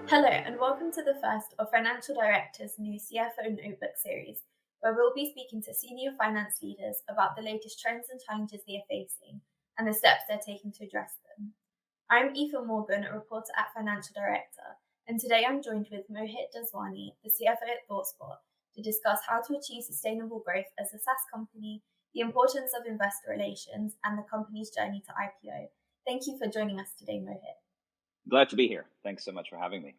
Hello, and welcome to the first of Financial Director's new CFO Notebook series, where we'll be speaking to senior finance leaders about the latest trends and challenges they are facing and the steps they're taking to address them. I'm Aoife Morgan, a reporter at Financial Director, and today I'm joined with Mohit Daswani, the CFO at ThoughtSpot, to discuss how to achieve sustainable growth as a SaaS company, the importance of investor relations, and the company's journey to IPO. Thank you for joining us today, Mohit. Glad to be here. Thanks so much for having me.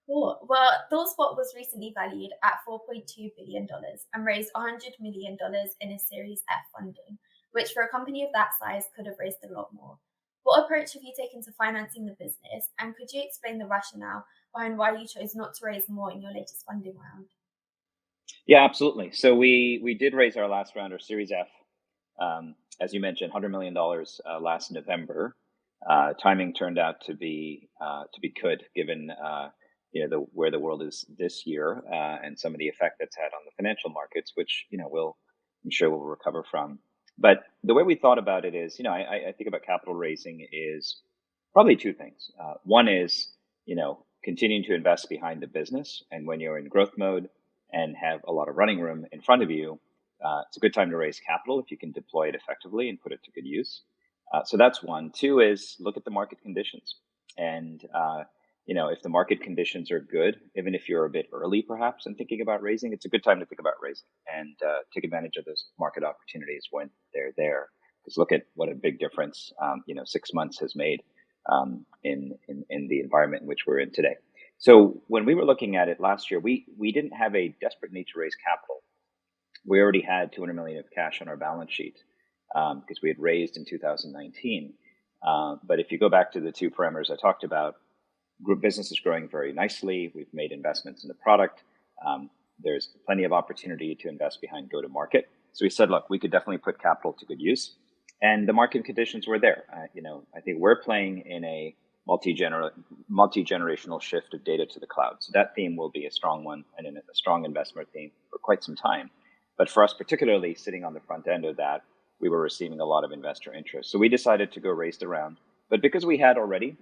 Cool. Well, ThoughtSpot was recently valued at $4.2 billion and raised $100 million in a Series F funding, which for a company of that size could have raised a lot more. What approach have you taken to financing the business, and could you explain the rationale behind why you chose not to raise more in your latest funding round? Yeah, absolutely. So we did raise our last round, our Series F, as you mentioned, $100 million last November. Timing turned out to be good, given where the world is this year and some of the effect that's had on the financial markets, which I'm sure we'll recover from. But the way we thought about it is, I think about capital raising is probably two things. One is continuing to invest behind the business, and when you're in growth mode and have a lot of running room in front of you, it's a good time to raise capital if you can deploy it effectively and put it to good use. So that's one. Two is look at the market conditions. And, if the market conditions are good, even if you're a bit early perhaps in thinking about raising, it's a good time to think about raising and take advantage of those market opportunities when they're there. Because look at what a big difference, 6 months has made in the environment in which we're in today. So when we were looking at it last year, we didn't have a desperate need to raise capital. We already had 200 million of cash on our balance sheet because we had raised in 2019. But if you go back to the two parameters I talked about, group business is growing very nicely. We've made investments in the product. There's plenty of opportunity to invest behind go-to-market. So we said, look, we could definitely put capital to good use. And the market conditions were there. I think we're playing in a multi-generational shift of data to the cloud. So that theme will be a strong one and a strong investment theme for quite some time. But for us, particularly sitting on the front end of that, we were receiving a lot of investor interest. So we decided to go raise the round. But because we had already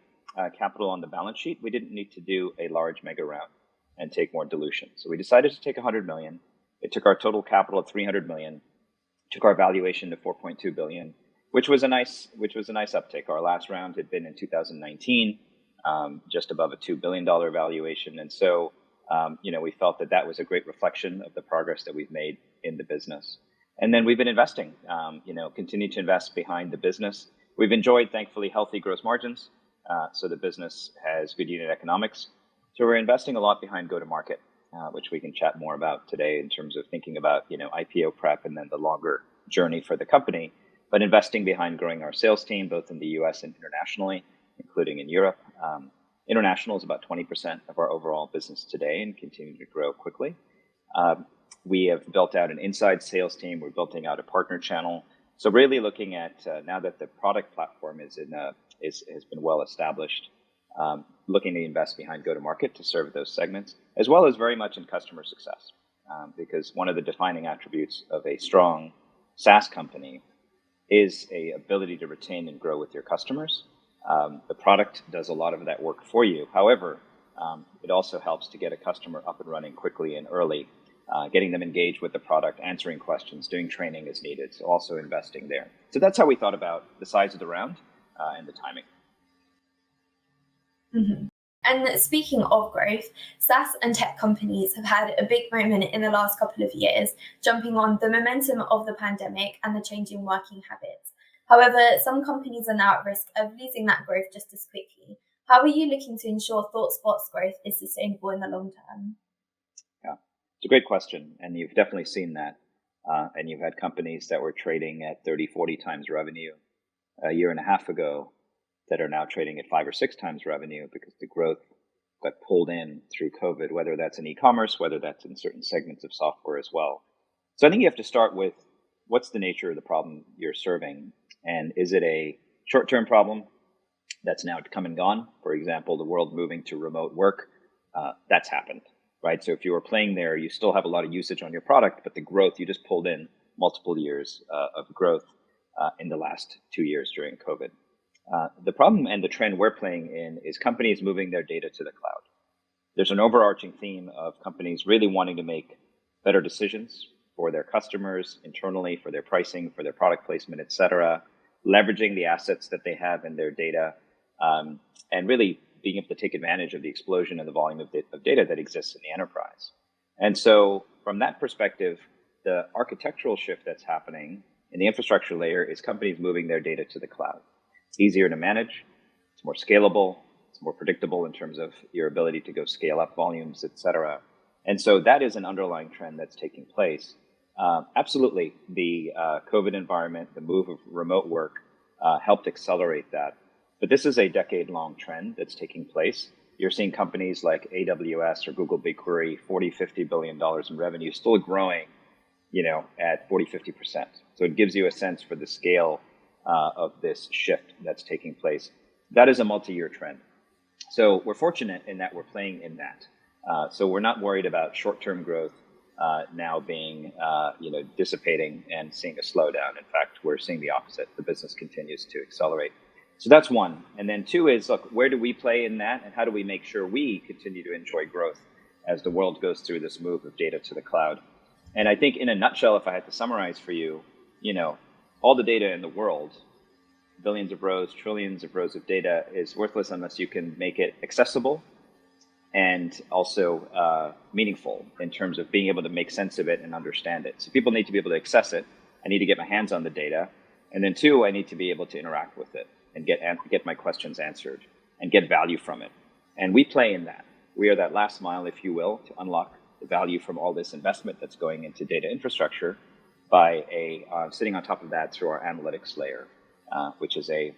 capital on the balance sheet, we didn't need to do a large mega round and take more dilution. So we decided to take 100 million. It took our total capital of 300 million, took our valuation to 4.2 billion, which was a nice uptick. Our last round had been in 2019, just above a $2 billion valuation. And so, we felt that was a great reflection of the progress that we've made in the business. And then we've been investing, continue to invest behind the business. We've enjoyed, thankfully, healthy gross margins. So the business has good unit economics. So we're investing a lot behind go-to-market, which we can chat more about today in terms of thinking about, IPO prep and then the longer journey for the company, but investing behind growing our sales team, both in the US and internationally, including in Europe. International is about 20% of our overall business today and continuing to grow quickly. We have built out an inside sales team. We're building out a partner channel. So really looking at now that the product platform has been well established, looking to invest behind go-to-market to serve those segments, as well as very much in customer success, because one of the defining attributes of a strong SaaS company is a ability to retain and grow with your customers. The product does a lot of that work for you. However, it also helps to get a customer up and running quickly and early, getting them engaged with the product, answering questions, doing training as needed. So also investing there. So that's how we thought about the size of the round and the timing. Mm-hmm. And speaking of growth, SaaS and tech companies have had a big moment in the last couple of years, jumping on the momentum of the pandemic and the changing working habits. However, some companies are now at risk of losing that growth just as quickly. How are you looking to ensure ThoughtSpot's growth is sustainable in the long term? Yeah, it's a great question. And you've definitely seen that. And you've had companies that were trading at 30, 40 times revenue a year and a half ago that are now trading at 5 or 6 times revenue because the growth got pulled in through COVID, whether that's in e-commerce, whether that's in certain segments of software as well. So I think you have to start with what's the nature of the problem you're serving? And is it a short-term problem that's now come and gone? For example, the world moving to remote work, that's happened, right? So if you were playing there, you still have a lot of usage on your product, but the growth, you just pulled in multiple years of growth in the last 2 years during COVID. The problem and the trend we're playing in is companies moving their data to the cloud. there's an overarching theme of companies really wanting to make better decisions for their customers internally, for their pricing, for their product placement, et cetera, leveraging the assets that they have in their data, and really being able to take advantage of the explosion and the volume of data that exists in the enterprise. And so from that perspective, the architectural shift that's happening in the infrastructure layer is companies moving their data to the cloud. It's easier to manage, it's more scalable, it's more predictable in terms of your ability to go scale up volumes, et cetera. And so that is an underlying trend that's taking place. Absolutely, the COVID environment, the move of remote work helped accelerate that. But this is a decade-long trend that's taking place. You're seeing companies like AWS or Google BigQuery, $40-50 billion in revenue, still growing, at 40-50%. So it gives you a sense for the scale of this shift that's taking place. That is a multi-year trend. So we're fortunate in that we're playing in that. So we're not worried about short-term growth now being, dissipating and seeing a slowdown. In fact, we're seeing the opposite. The business continues to accelerate. So that's one. And then two is, look, where do we play in that, and how do we make sure we continue to enjoy growth as the world goes through this move of data to the cloud? And I think in a nutshell, if I had to summarize for you, all the data in the world, billions of rows, trillions of rows of data, is worthless unless you can make it accessible and also meaningful in terms of being able to make sense of it and understand it. So people need to be able to access it. I need to get my hands on the data. And then two, I need to be able to interact with it and get my questions answered and get value from it. And we play in that. We are that last mile, if you will, to unlock the value from all this investment that's going into data infrastructure by sitting on top of that through our analytics layer, which is a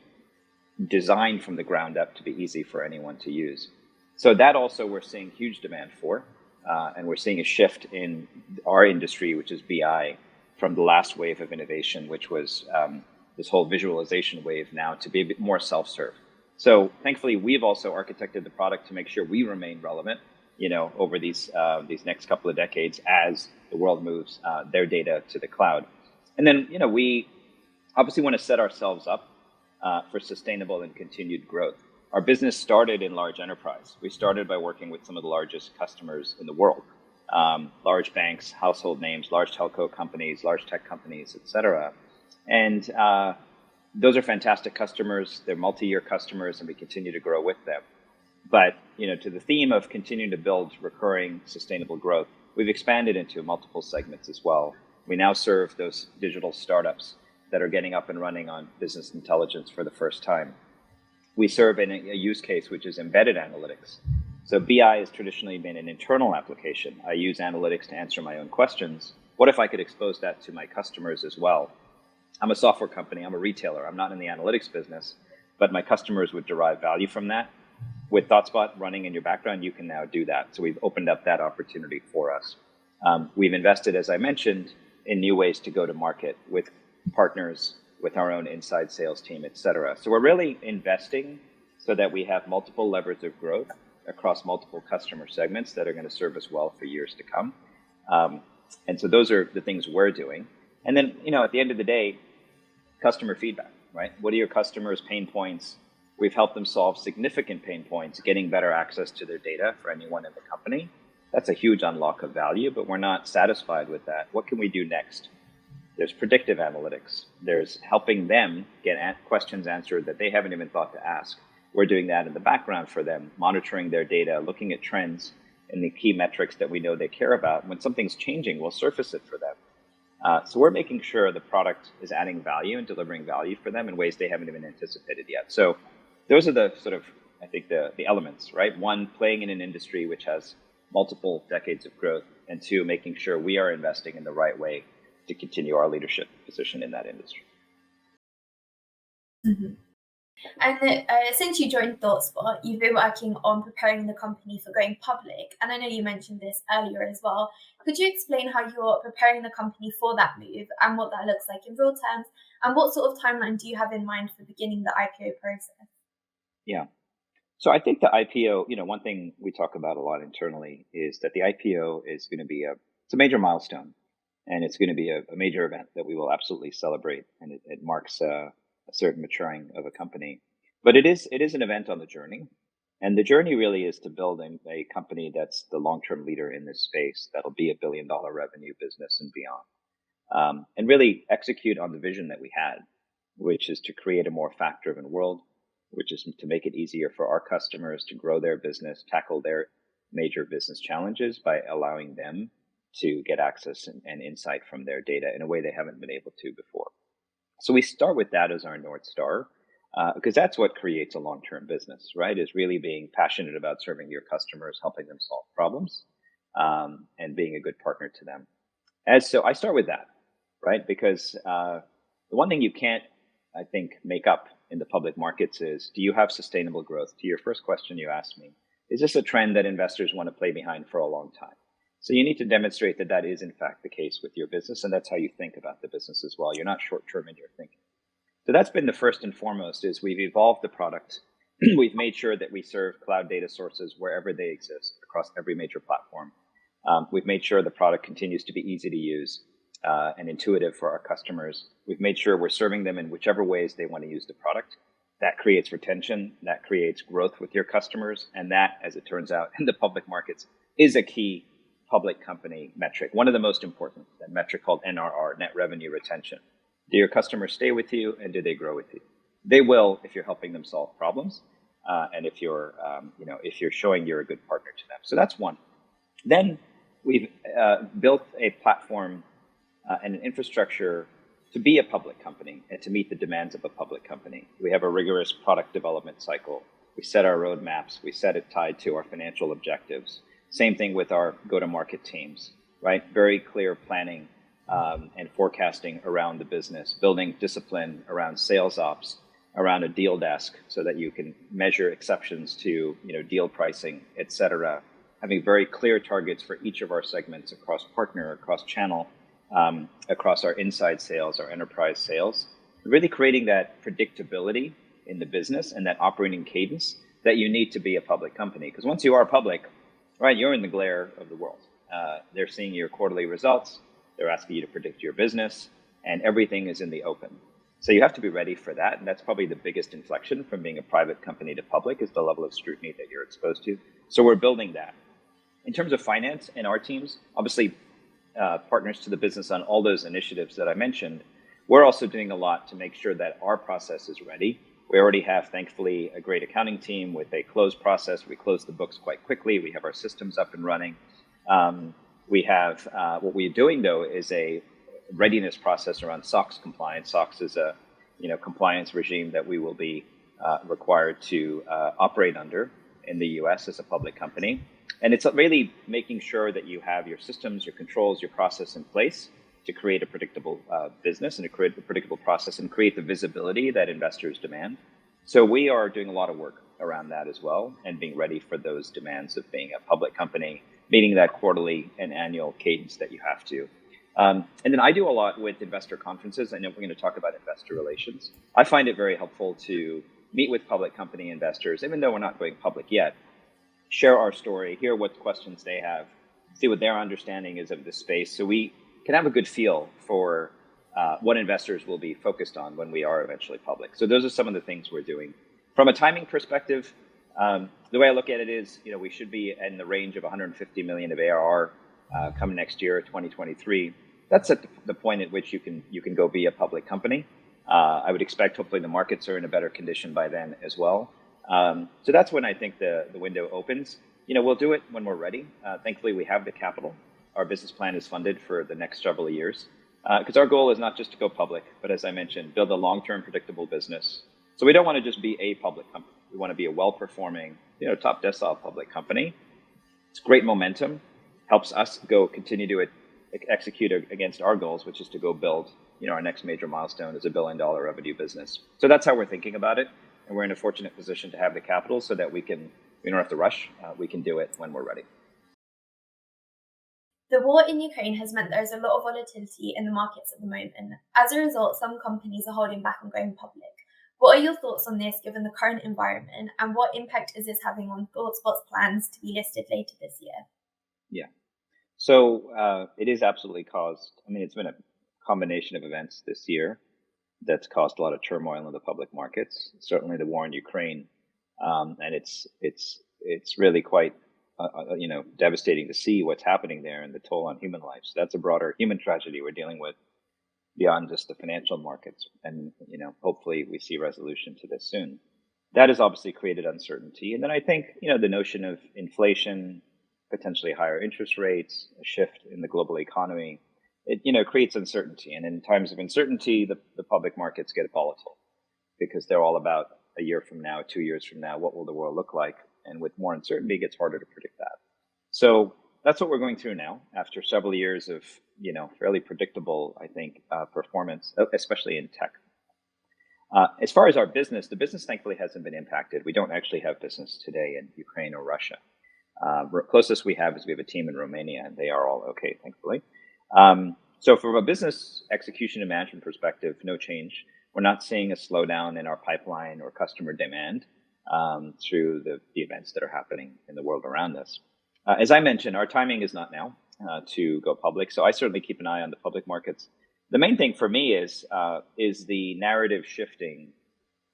design from the ground up to be easy for anyone to use. So that also we're seeing huge demand for, and we're seeing a shift in our industry, which is BI, from the last wave of innovation, which was this whole visualization wave now, to be a bit more self-serve. So thankfully, we've also architected the product to make sure we remain relevant, over these next couple of decades as the world moves their data to the cloud. And then, we obviously want to set ourselves up for sustainable and continued growth. Our business started in large enterprise. We started by working with some of the largest customers in the world, large banks, household names, large telco companies, large tech companies, et cetera. And those are fantastic customers. They're multi-year customers, and we continue to grow with them. But, to the theme of continuing to build recurring sustainable growth, we've expanded into multiple segments as well. We now serve those digital startups that are getting up and running on business intelligence for the first time. We serve in a use case which is embedded analytics. So BI has traditionally been an internal application. I use analytics to answer my own questions. What if I could expose that to my customers as well? I'm a software company, I'm a retailer, I'm not in the analytics business, but my customers would derive value from that. With ThoughtSpot running in your background, you can now do that. So we've opened up that opportunity for us. We've invested, as I mentioned, in new ways to go to market with partners, with our own inside sales team, et cetera. So we're really investing so that we have multiple levers of growth across multiple customer segments that are going to serve us well for years to come. And so those are the things we're doing. And then, at the end of the day, customer feedback, right? What are your customers' pain points? We've helped them solve significant pain points, getting better access to their data for anyone in the company. That's a huge unlock of value, but we're not satisfied with that. What can we do next? There's predictive analytics. There's helping them get questions answered that they haven't even thought to ask. We're doing that in the background for them, monitoring their data, looking at trends and the key metrics that we know they care about. When something's changing, we'll surface it for them. So we're making sure the product is adding value and delivering value for them in ways they haven't even anticipated yet. So those are the sort of, I think, the elements, right? One, playing in an industry which has multiple decades of growth, and two, making sure we are investing in the right way to continue our leadership position in that industry. Mm-hmm. And since you joined ThoughtSpot, you've been working on preparing the company for going public. And I know you mentioned this earlier as well. Could you explain how you're preparing the company for that move and what that looks like in real terms? And what sort of timeline do you have in mind for beginning the IPO process? Yeah. So I think the IPO, one thing we talk about a lot internally is that the IPO is going to be it's a major milestone, and it's going to be a major event that we will absolutely celebrate. And it marks a certain maturing of a company. But it is an event on the journey. And the journey really is to build a company that's the long-term leader in this space that'll be a billion-dollar revenue business and beyond. And really execute on the vision that we had, which is to create a more fact-driven world, which is to make it easier for our customers to grow their business, tackle their major business challenges by allowing them to get access and insight from their data in a way they haven't been able to before. So we start with that as our North Star, because that's what creates a long-term business, right? Is really being passionate about serving your customers, helping them solve problems, and being a good partner to them. So I start with that, right? Because the one thing you can't, I think, make up in the public markets is, do you have sustainable growth? To your first question you asked me, is this a trend that investors want to play behind for a long time? So you need to demonstrate that that is in fact the case with your business, and that's how you think about the business as well. You're not short-term in your thinking. So that's been the first and foremost, is we've evolved the product. We've made sure that we serve cloud data sources wherever they exist across every major platform. We've made sure the product continues to be easy to use and intuitive for our customers. We've made sure we're serving them in whichever ways they want to use the product. That creates retention, that creates growth with your customers, and that, as it turns out, in the public markets, is a key public company metric. One of the most important, that metric called NRR, net revenue retention. Do your customers stay with you, and do they grow with you? They will if you're helping them solve problems, and if you're showing you're a good partner to them. So that's one. Then we've built a platform and an infrastructure to be a public company and to meet the demands of a public company. We have a rigorous product development cycle. We set our roadmaps. We set it tied to our financial objectives. Same thing with our go-to-market teams, right? Very clear planning and forecasting around the business, building discipline around sales ops, around a deal desk so that you can measure exceptions to deal pricing, et cetera. Having very clear targets for each of our segments across partner, across channel, across our inside sales, our enterprise sales, really creating that predictability in the business and that operating cadence that you need to be a public company. Because once you are public, right, you're in the glare of the world. They're seeing your quarterly results. They're asking you to predict your business, and everything is in the open. So you have to be ready for that. And that's probably the biggest inflection from being a private company to public, is the level of scrutiny that you're exposed to. So we're building that. In terms of finance and our teams, obviously partners to the business on all those initiatives that I mentioned, we're also doing a lot to make sure that our process is ready. We already have, thankfully, a great accounting team with a close process. We close the books quite quickly. We have our systems up and running. We have, what we're doing though is a readiness process around SOX compliance. SOX is a compliance regime that we will be required to operate under in the US as a public company. And it's really making sure that you have your systems, your controls, your process in place to create a predictable business and to create a predictable process and create the visibility that investors demand. So we are doing a lot of work around that as well, and being ready for those demands of being a public company, meeting that quarterly and annual cadence that you have to. And then I do a lot with investor conferences. I know we're going to talk about investor relations. I find it very helpful to meet with public company investors, even though we're not going public yet, share our story, hear what questions they have, see what their understanding is of the space, so we can have a good feel for what investors will be focused on when we are eventually public. So those are some of the things we're doing. From a timing perspective, the way I look at it is, we should be in the range of 150 million of ARR come next year, 2023. That's at the point at which you can go be a public company. I would expect hopefully the markets are in a better condition by then as well. So that's when I think the window opens. We'll do it when we're ready. Thankfully, we have the capital. Our business plan is funded for the next several years. Because our goal is not just to go public, but as I mentioned, build a long-term predictable business. So we don't want to just be a public company. We want to be a well-performing, top decile public company. It's great momentum, helps us continue to execute against our goals, which is to go build, our next major milestone as a billion-dollar revenue business. So that's how we're thinking about it. And we're in a fortunate position to have the capital so that we don't have to rush. We can do it when we're ready. The war in Ukraine has meant there is a lot of volatility in the markets at the moment. As a result, some companies are holding back on going public. What are your thoughts on this given the current environment, and what impact is this having on ThoughtSpot's plans to be listed later this year? Yeah. So it is absolutely it's been a combination of events this year that's caused a lot of turmoil in the public markets. Certainly the war in Ukraine and it's really quite devastating to see what's happening there and the toll on human life. So that's a broader human tragedy we're dealing with beyond just the financial markets, and hopefully we see resolution to this soon. That has obviously created uncertainty, and then I think the notion of inflation, potentially higher interest rates, a shift in the global economy, it creates uncertainty. And in times of uncertainty, the public markets get volatile because they're all about a year from now, 2 years from now, what will the world look like? And with more uncertainty, it gets harder to predict that. So that's what we're going through now after several years of fairly predictable, I think, performance, especially in tech. As far as our business, the business thankfully hasn't been impacted. We don't actually have business today in Ukraine or Russia. Closest we have is we have a team in Romania, and they are all okay, thankfully. So from a business execution and management perspective, no change. We're not seeing a slowdown in our pipeline or customer demand through the events that are happening in the world around us. As I mentioned, our timing is not now to go public. So I certainly keep an eye on the public markets. The main thing for me is the narrative shifting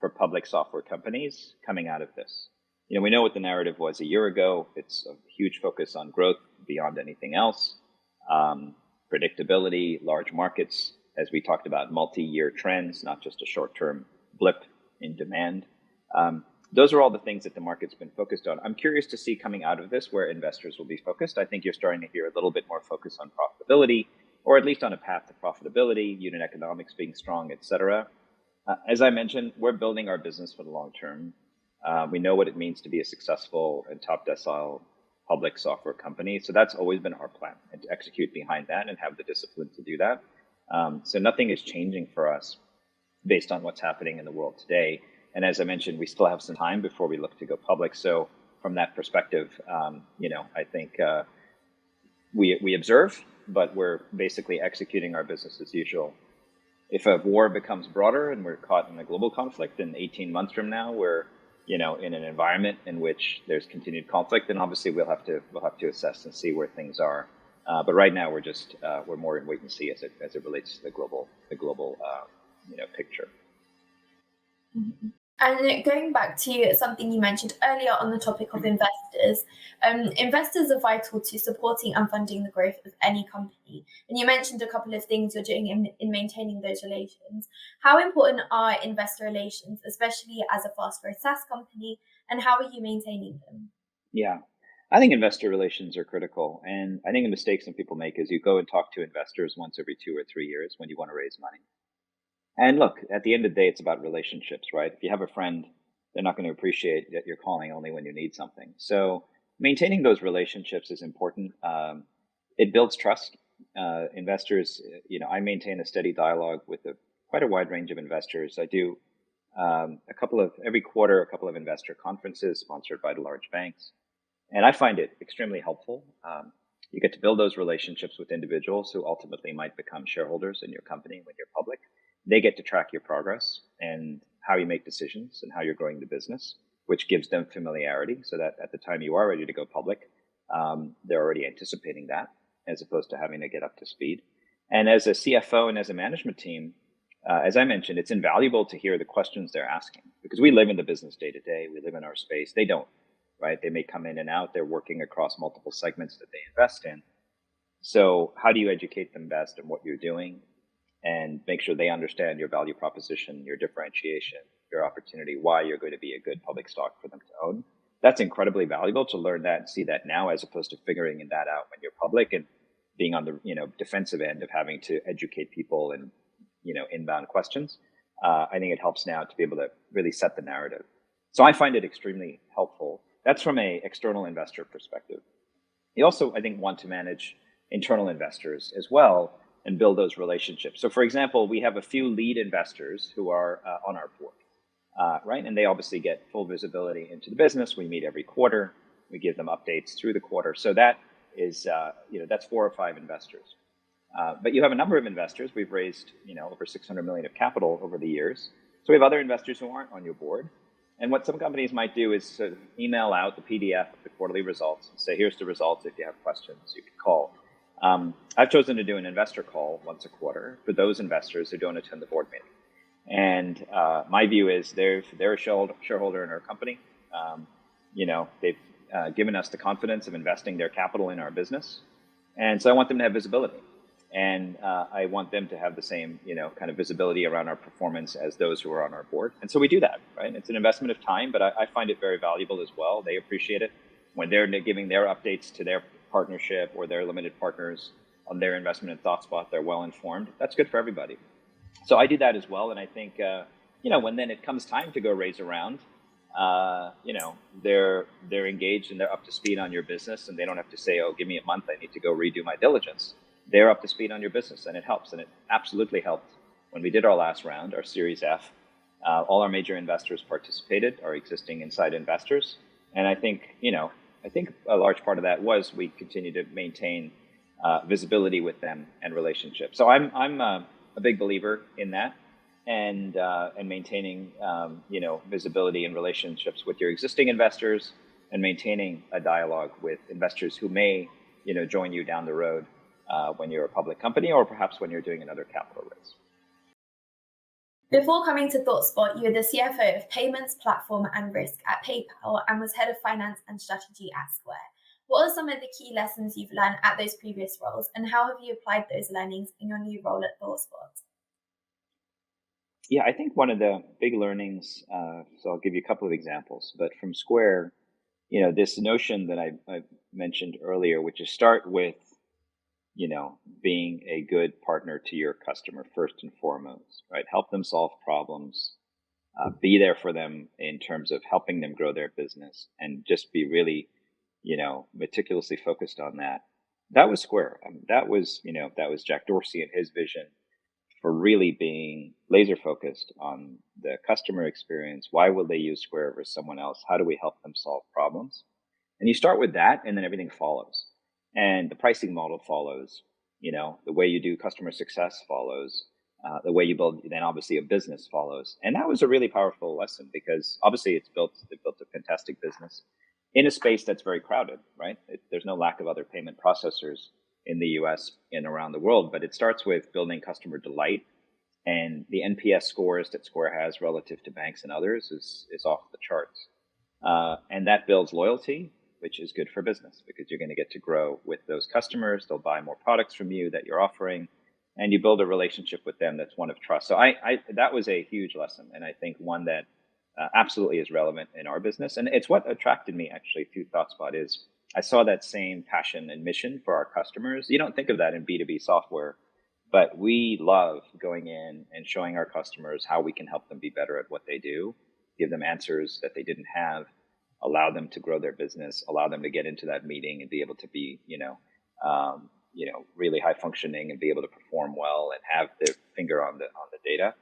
for public software companies coming out of this. We know what the narrative was a year ago. It's a huge focus on growth beyond anything else. Predictability, large markets, as we talked about, multi-year trends, not just a short-term blip in demand. Those are all the things that the market's been focused on. I'm curious to see coming out of this where investors will be focused. I think you're starting to hear a little bit more focus on profitability, or at least on a path to profitability, unit economics being strong, et cetera. As I mentioned, we're building our business for the long term. We know what it means to be a successful and top decile public software company. So that's always been our plan, and to execute behind that and have the discipline to do that. So nothing is changing for us based on what's happening in the world today. And as I mentioned, we still have some time before we look to go public. So from that perspective, I think we observe, but we're basically executing our business as usual. If a war becomes broader and we're caught in a global conflict, in 18 months from now, we're in an environment in which there's continued conflict, then obviously we'll have to assess and see where things are. But right now we're more in wait and see as it relates to the global picture. Mm-hmm. And going back to something you mentioned earlier on the topic of investors, investors are vital to supporting and funding the growth of any company. And you mentioned a couple of things you're doing in maintaining those relations. How important are investor relations, especially as a fast growth SaaS company, and how are you maintaining them? Yeah, I think investor relations are critical. And I think a mistake some people make is you go and talk to investors once every 2 or 3 years when you want to raise money. And look, at the end of the day, it's about relationships, right? If you have a friend, they're not going to appreciate that you're calling only when you need something. So maintaining those relationships is important. It builds trust. Investors, I maintain a steady dialogue with quite a wide range of investors. I do every quarter, a couple of investor conferences sponsored by the large banks. And I find it extremely helpful. You get to build those relationships with individuals who ultimately might become shareholders in your company when you're public. They get to track your progress and how you make decisions and how you're growing the business, which gives them familiarity so that at the time you are ready to go public, they're already anticipating that as opposed to having to get up to speed. And as a CFO and as a management team, as I mentioned, it's invaluable to hear the questions they're asking because we live in the business day to day. We live in our space. They don't, right? They may come in and out. They're working across multiple segments that they invest in. So how do you educate them best on what you're doing? And make sure they understand your value proposition, your differentiation, your opportunity, why you're going to be a good public stock for them to own. That's incredibly valuable to learn that and see that now, as opposed to figuring that out when you're public and being on the defensive end of having to educate people and inbound questions. I think it helps now to be able to really set the narrative. So I find it extremely helpful. That's from an external investor perspective. You also, I think, want to manage internal investors as well and build those relationships. So, for example, we have a few lead investors who are on our board, right? And they obviously get full visibility into the business. We meet every quarter. We give them updates through the quarter. So that is, that's 4 or 5 investors. But you have a number of investors. We've raised, over 600 million of capital over the years. So we have other investors who aren't on your board. And what some companies might do is sort of email out the PDF of the quarterly results and say, here's the results. If you have questions, you can call. I've chosen to do an investor call once a quarter for those investors who don't attend the board meeting. And my view is they're a shareholder in our company. They've given us the confidence of investing their capital in our business. And so I want them to have visibility. And I want them to have the same, kind of visibility around our performance as those who are on our board. And so we do that, right? It's an investment of time, but I find it very valuable as well. They appreciate it when they're giving their updates to their partnership or their limited partners on their investment in ThoughtSpot. They're well informed. That's good for everybody. So I do that as well. And I think, when then it comes time to go raise a round, they're engaged and they're up to speed on your business, and they don't have to say, oh, give me a month, I need to go redo my diligence. They're up to speed on your business, and it helps. And it absolutely helped when we did our last round, our Series F. All our major investors participated, our existing inside investors. And I think a large part of that was we continue to maintain visibility with them and relationships. So I'm a big believer in that. And maintaining, visibility and relationships with your existing investors, and maintaining a dialogue with investors who may, join you down the road when you're a public company, or perhaps when you're doing another capital raise. Before coming to ThoughtSpot, you were the CFO of Payments, Platform and Risk at PayPal and was Head of Finance and Strategy at Square. What are some of the key lessons you've learned at those previous roles, and how have you applied those learnings in your new role at ThoughtSpot? Yeah, I think one of the big learnings, so I'll give you a couple of examples, but from Square, this notion that I mentioned earlier, which is start with, being a good partner to your customer first and foremost, right? Help them solve problems, be there for them in terms of helping them grow their business, and just be really, meticulously focused on that. That was Square. I mean, that was Jack Dorsey and his vision for really being laser focused on the customer experience. Why will they use Square versus someone else? How do we help them solve problems? And you start with that, and then everything follows. And the pricing model follows, the way you do customer success follows, the way you build, then obviously a business follows. And that was a really powerful lesson, because obviously they built a fantastic business in a space that's very crowded, right? There's no lack of other payment processors in the US and around the world, but it starts with building customer delight. And the NPS scores that Square has relative to banks and others is off the charts. And that builds loyalty, which is good for business, because you're going to get to grow with those customers. They'll buy more products from you that you're offering, and you build a relationship with them that's one of trust. So that was a huge lesson, and I think one that absolutely is relevant in our business. And it's what attracted me actually to ThoughtSpot is I saw that same passion and mission for our customers. You don't think of that in B2B software, but we love going in and showing our customers how we can help them be better at what they do, give them answers that they didn't have, allow them to grow their business, allow them to get into that meeting and be able to be, really high functioning and be able to perform well and have their finger on the data.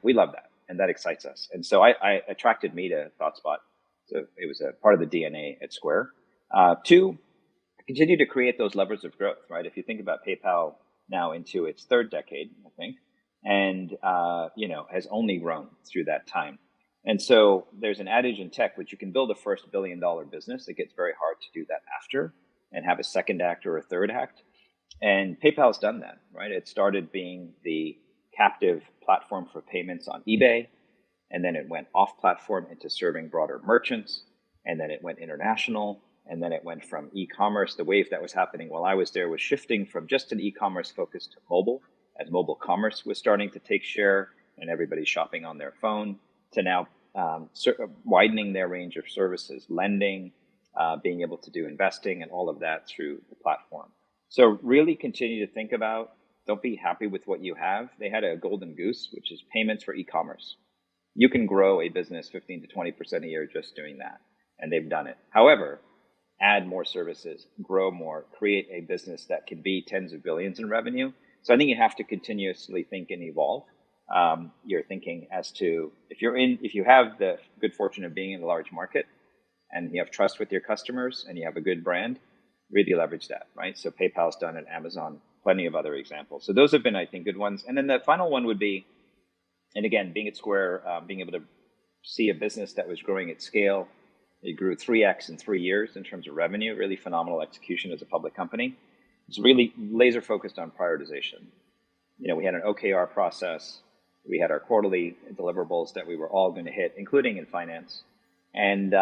We love that, and that excites us. And so I attracted me to ThoughtSpot. So it was a part of the DNA at Square. Two, continue to create those levers of growth, right? If you think about PayPal now into its third decade, I think, and has only grown through that time. And so there's an adage in tech, which you can build a first $1 billion business. It gets very hard to do that after and have a second act or a third act. And PayPal's done that, right? It started being the captive platform for payments on eBay, and then it went off platform into serving broader merchants, and then it went international, and then it went from e-commerce. The wave that was happening while I was there was shifting from just an e-commerce focus to mobile, as mobile commerce was starting to take share and everybody's shopping on their phone, to now widening their range of services, lending, being able to do investing, and all of that through the platform. So really continue to think about, don't be happy with what you have. They had a golden goose, which is payments for e-commerce. You can grow a business 15 to 20% a year just doing that, and they've done it. However, add more services, grow more, create a business that can be tens of billions in revenue. So I think you have to continuously think and evolve your thinking as to if you have the good fortune of being in a large market and you have trust with your customers and you have a good brand, really leverage that, right? So PayPal's done it, Amazon, plenty of other examples. So those have been, I think, good ones. And then the final one would be, and again, being at Square, being able to see a business that was growing at scale. It grew 3x in 3 years in terms of revenue, really phenomenal execution as a public company. It's really laser focused on prioritization. We had an OKR process. We had our quarterly deliverables that we were all going to hit, including in finance. And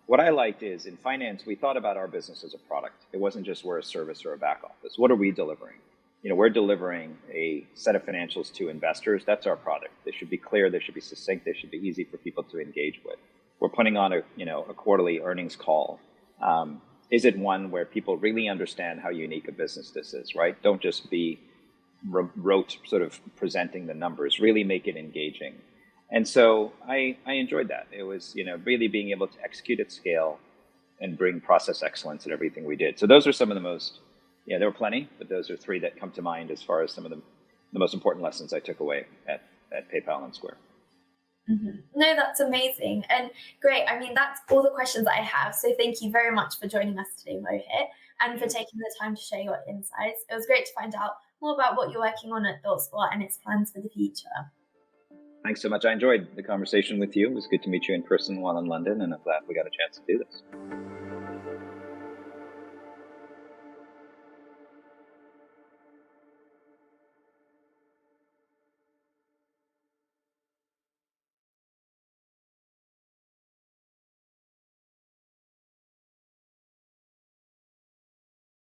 what I liked is in finance, we thought about our business as a product. It wasn't just we're a service or a back office. What are we delivering? We're delivering a set of financials to investors. That's our product. They should be clear. They should be succinct. They should be easy for people to engage with. We're putting on a quarterly earnings call. Is it one where people really understand how unique a business this is, right? Don't just be rote sort of presenting the numbers, really make it engaging. And so I enjoyed that. It was, really being able to execute at scale and bring process excellence in everything we did. So those are some of the most, there were plenty, but those are three that come to mind as far as some of the most important lessons I took away at PayPal and Square. Mm-hmm. No, that's amazing and great. I mean, that's all the questions I have. So thank you very much for joining us today, Mohit, and for taking the time to share your insights. It was great to find out more about what you're working on at ThoughtSpot and its plans for the future. Thanks so much. I enjoyed the conversation with you. It was good to meet you in person while in London, and I'm glad we got a chance to do this.